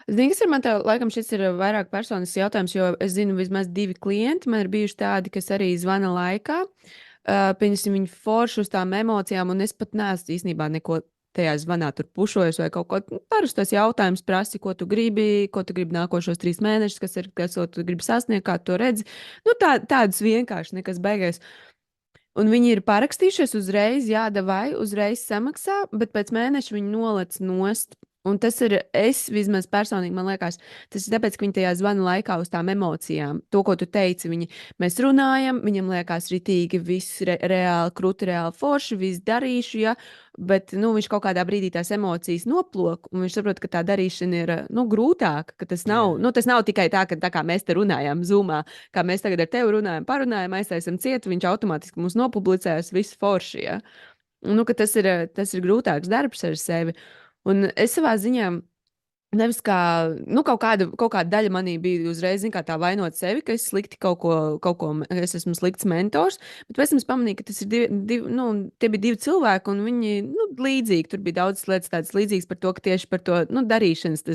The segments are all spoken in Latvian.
Zini, kas ir man te, laikam šis ir vairāk personisks jautājums, jo es zinu vismaz 2 klienti. Man ir bijuši tādi, kas arī zvana laikā. Pieņemsim viņu foršu uz tām emocijām, un es pat neesmu īstenībā neko tajā zvanā tur pušojis vai kaut ko parastos jautājumus prasi, ko tu gribi nākošos 3 mēnešus, kas tu gribi sasniegt, kā tu to redzi. Nu, tādas vienkārši nekas beigais. Un viņi ir parakstījušies uzreiz, jā, vai uzreiz samaksā, bet pēc mēneša viņi nolec nost. Un tas ir, es vismaz personīgi, man liekas, tas ir tāpēc, ka viņi tajā zvana laikā uz tām emocijām. To, ko tu teici, mēs runājam, viņam liekas ritīgi, viss reāli, krūti, reāli forši, viss darīšu, ja, bet, nu, viņš kaut kādā brīdī tās emocijas noplok, un viņš saprot, ka tā darīšana ir, nu, grūtāka, ka Jā. tas nav tikai tā, ka tā kā mēs te runājām Zoomā, kā mēs tagad ar tevi runājam, parunājam, aiztaisam cietu, viņš automātiski mums nopublicēs visu forši. Ja? Nu, ka tas ir grūtāks darbs ar sevi. Un es savā ziņā. Nevis kā, nu, kaut kāda daļa manī bija uzreiz, zin, kā tā vainot sevi, ka es slikti es esmu slikts mentors, bet pēc tam es pamanīju, ka tas ir tie bija 2 cilvēki, un viņi, nu, līdzīgi, tur bija daudz lietas tādas līdzīgas par to, ka tieši par to, nu, darīšanas,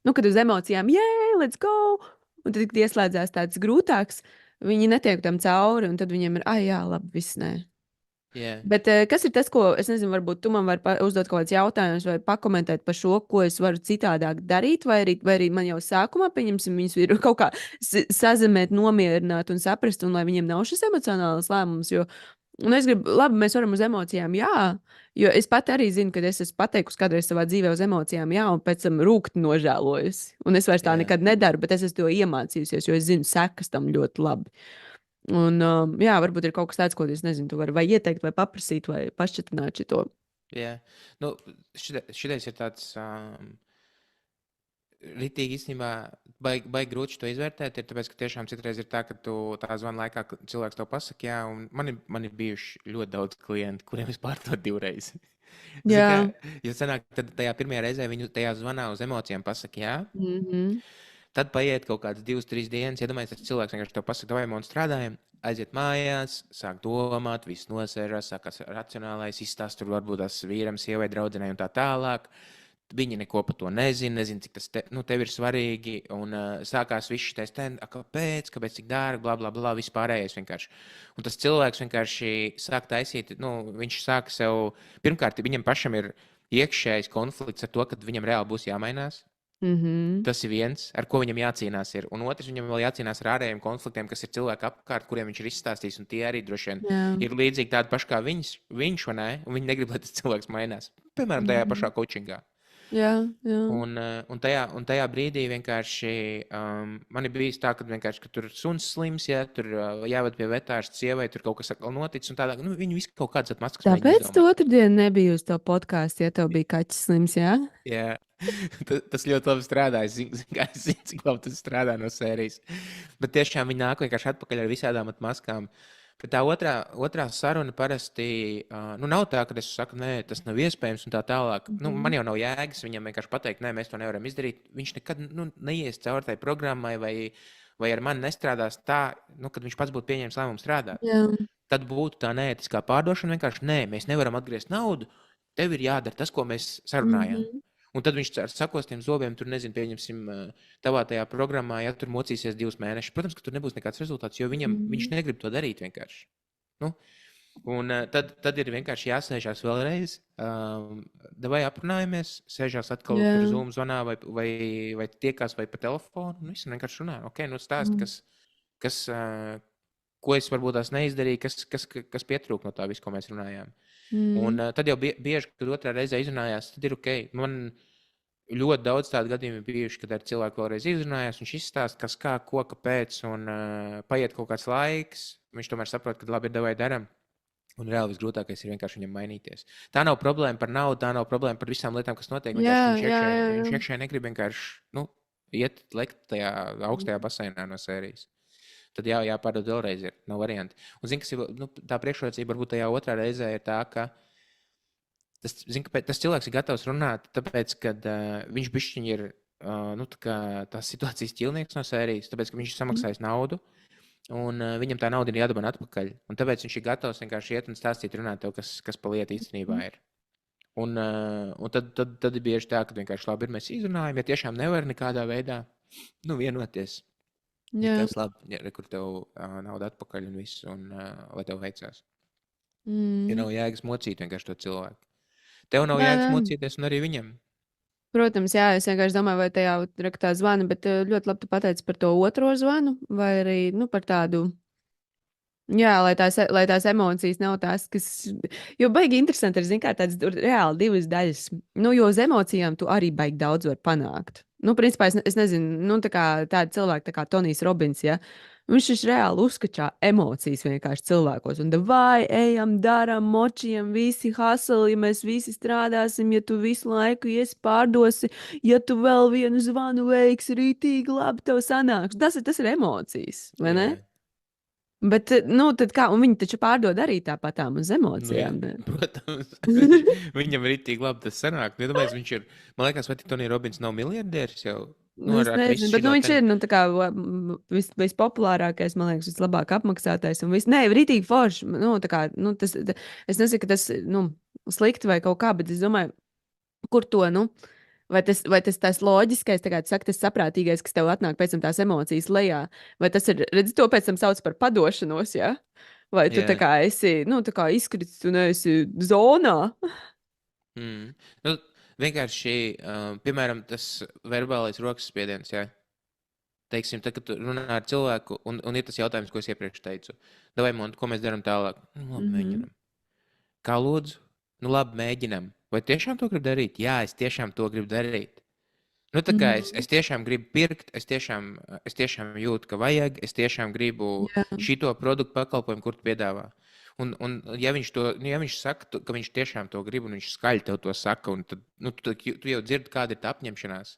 kad uz emocijām, let's go, un tad, kad ieslēdzās tāds grūtāks, viņi netiek tam cauri, un tad viņiem ir, jā, labi, viss nē. Jā. Bet kas ir tas, ko es nezinu, varbūt tu man vari uzdot kaut kādus jautājumus vai pakomentēt par šo, ko es varu citādāk darīt, vai arī man jau sākumā, pieņemsim, viņus ir kaut kā sazemēt, nomierināt un saprast, un lai viņiem nav šis emocionāls lēmums. Jo, un es gribu, labi, mēs varam uz emocijām, jā, jo es pat arī zinu, ka es esmu pateikusi kādreiz savā dzīvē uz emocijām, jā, un pēc tam rūkti nožēlojusi. Un es vairs tā Jā. nekad nedaru, bet es esmu to iemācījusies, jo es zinu sekas tam ļoti labi. Un, jā, varbūt ir kaut kas tāds, ko es nezinu, tu vari vai ieteikt, vai paprasīt, vai pašķitināt šo. Jā. Nu, šitais ir tāds ritīgi īstenībā baigi grūti to izvērtēt. Ir tāpēc, ka tiešām citreiz ir tā, ka tu tā zvana laikā cilvēks tev pasaka, jā, un man ir bijuši ļoti daudz klientu, kuriem es pārdodu 2 reizes. Jā. Jo sanāk, tad tajā pirmajā reizē viņu tajā zvanā uz emocijām pasaka, jā. Mhm. Tad paiet kaut kādas 2-3 dienas. Iedomājieties, tas cilvēks vienkārši te pasakā, vai mums strādājam, aiziet mājās, sāk domāt, viss nosēžas, sākās racionālais izstāsts, tur varbūt tas vīram, sievai, draudzenei un tā tālāk. Viņi neko par to nezina, cik tas tev ir svarīgi. Un sākās viss šis kāpēc tik dārgi, bla, bla, bla, viss pārējais vienkārši. Un tas cilvēks vienkārši sāk taisīt, viņš sāk sev, pirmkārt, viņam pašam ir iekšējs konflikts ar to, ka viņam reāli būs jāmainās. Mhm. Tas ir viens, ar ko viņam jācīnās. Un otrs, viņam vēl jācīnās ar ārējiem konfliktiem, kas ir cilvēki apkārt, kuriem viņš ir izstāstījis. Un tie arī droši vien Jā. ir līdzīgi tādi paši kā viņš vai ne? Un viņi negrib, lai tas cilvēks mainās. Piemēram, tajā pašā coachingā. Jā, jā. Un tajā brīdī vienkārši man ir bijis tā, ka tur suns slims, ja tur jāved pie vetārsta sievai, tur kaut kas atkal noticis. Viņi visi kaut kādas atmaskas. Tāpēc tu otrdienu nebija uz to podkāstu, ja tev bija kaķis slims, jā? Jā. Tas ļoti labi strādā. Es zinu, cik labi tas strādā no sērijas. Bet tiešām viņi nāk vienkārši atpakaļ ar visādām atmaskām. Bet tā otrā saruna parasti nav tā, ka es saku, nē, tas nav iespējams un tā tālāk. Man jau nav jēgas viņam vienkārši pateikt, nē, mēs to nevaram izdarīt. Viņš nekad neies cauri tai programmai vai ar mani nestrādās tā, kad viņš pats būtu pieņēmis lēmumu strādāt. Jā. Tad būtu tā neētiskā pārdošana vienkārši, nē, mēs nevaram atgriezt naudu. Tev ir jādara tas, ko mēs sarunājām. Un tad viņš ar sakostiem zobiem, tur nezinu, pieņemsim, tavā tajā programmā, ja tur mocīsies 2 mēnešus. Protams, ka tur nebūs nekāds rezultāts, jo viņš negrib to darīt vienkārši. Un tad ir vienkārši jāsēžās vēlreiz, vai aprunājamies, sēžās atkal tur Zoom zvanā vai tiekās vai pa telefonu. Visi vienkārši runā. Ok, stāst, ko es varbūt tās neizdarīju, kas pietrūk no tā viss, ko mēs runājām. Un tad jau bieži, kad otrā reizē izrunājās, tad ir ok. Man ļoti daudz tādu gadījumu bijuši, kad ar cilvēku vēlreiz izrunājās, viņš izstāsta, kas kā, ko, kāpēc, un paiet kaut kāds laiks. Viņš tomēr saprot, ka labi ir devai daram. Un reāli visgrūtākais ir vienkārši viņam mainīties. Tā nav problēma par naudu, tā nav problēma par visām lietām, kas notiek. Viņš iekšēji negrib vienkārši iet lekt tajā augstajā baseinā no sērijas. Tad jāpārdod vēlreiz, nav varianti. Un zini, kas ir tā priekšrocība, varbūt tajā otrā reizē ir tā, ka tas cilvēks ir gatavs runāt, tāpēc, ka viņš bišķiņ ir tās situācijas ķilnieks no sērijas, tāpēc, ka viņš ir samaksājis naudu, un viņam tā nauda ir jādabana atpakaļ. Un tāpēc viņš ir gatavs vienkārši iet un stāstīt, runāt tev, kas pa lietu īstenībā ir. Un tad ir bieži tā, ka vienkārši labi ir mēs izrunājam, ja tiešām nevar nekādā veidā vienoties. Ja Jā. tas labi, ja, kur tev nauda atpakaļ un viss, un lai tev veicās. Ja Mm. nav jēgas mocīt vienkārši to cilvēku. Tev nav Nē, jēgas nē. mocīties, un arī viņam. Protams, jā, es vienkārši domāju, vai tajā raktā zvana, bet ļoti labi tu pateici par to otro zvanu, vai arī, nu, par tādu. Jā, lai tās emocijas nav tās, kas. Jo baigi interesanti ir, zin kā, tādas reāli divas daļas. Nu, jo uz emocijām tu arī baigi daudz var panākt. Nu, principā, es nezinu, nu, tā kā tādi cilvēki, tā kā Tonijs Robins, ja. Viņš taču reāli uzskačā emocijas vienkārši cilvēkos. Un vai ejam, darām, močiem, visi hasali, ja mēs visi strādāsim, ja tu visu laiku iesi pārdosi, ja tu vēl vienu zvanu veiksi, rītīgi labi tev sanāks. Tas ir emocijas, vai ne? Jā. Bet, nu, tad kā, un viņi taču pārdod arī tāpatām uz Nu, jā, emocijām. Ne? protams, viņam ir itī labi tas sanāk. Nu, tāpēc viņš ir, man liekas, vai Tonijs Robins nav miljardieris jau? Nu, es nezinu, bet nu, viņš ir nu, tā kā, vispopulārākais, man liekas, vislabāk apmaksātais. Nē, rītīgi forši. Nu, tā kā, nu, es nesaku, ka tas nu, slikti vai kaut kā, bet es domāju, kur to. Nu, vai tas loģiskais, tā kā tu saki, tas saprātīgais, kas tev atnāk pēc tam tās emocijas lejā, vai tas ir, redz, to pēc tam sauc par padošanos, ja? Vai tu tā Jā. kā esi, nu, tā kā izkritis un esi zonā? Nu, vienkārši, piemēram, tas verbālais rokas spiediens, jā. Teiksim, tad, kad tu runā ar cilvēku, un ir tas jautājums, ko es iepriekš teicu. Davai, Montu, ko mēs darām tālāk? Nu, labi, mēģinam. Kā lūdzu? Nu, labi, mēģinam. Vai tiešām to gribi darīt? Jā, es tiešām to gribu darīt. Nu, tā kā es tiešām gribu pirkt, es tiešām jūtu, ka vajag, es tiešām gribu šito produktu pakalpojumu, kur tu piedāvā. Un ja viņš saka, ka viņš tiešām to grib, un viņš skaļi tev to saka, un tad nu, tu jau dzirdi, kāda ir tā apņemšanās.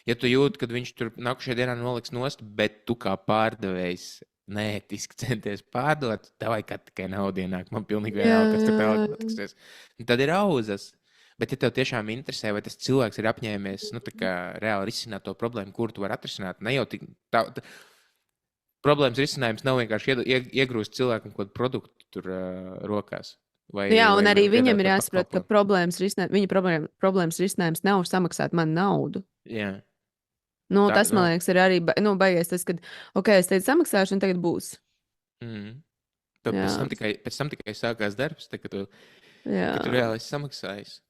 Ja tu jūti, ka viņš tur nākamajā dienā noliks nost, bet tu kā pārdevējs neētiski centies pārdot, tā vai kā tikai naudu ienāk, man pilnīgi vienalga, kas tur tālāk notiksies. Tad ir auzas. Bet, ja tev tiešām interesē, vai tas cilvēks ir apņēmies nu, reāli risināt to problēmu, kur tu vari atrisināt, ne jau tik problēmas risinājums nav vienkārši iegrūst cilvēkam kaut kādu produktu tur rokās. Jā, un arī viņam ir jāsaprot, ka viņa problēmas risinājums nav samaksāt man naudu. Jā. Nu, tas, man liekas, ir arī baigies tas, ka, ok, es teicu samaksāšu, un tagad būs. Pēc tam tikai sākās darbs, kad tu reāli esi samaksājis.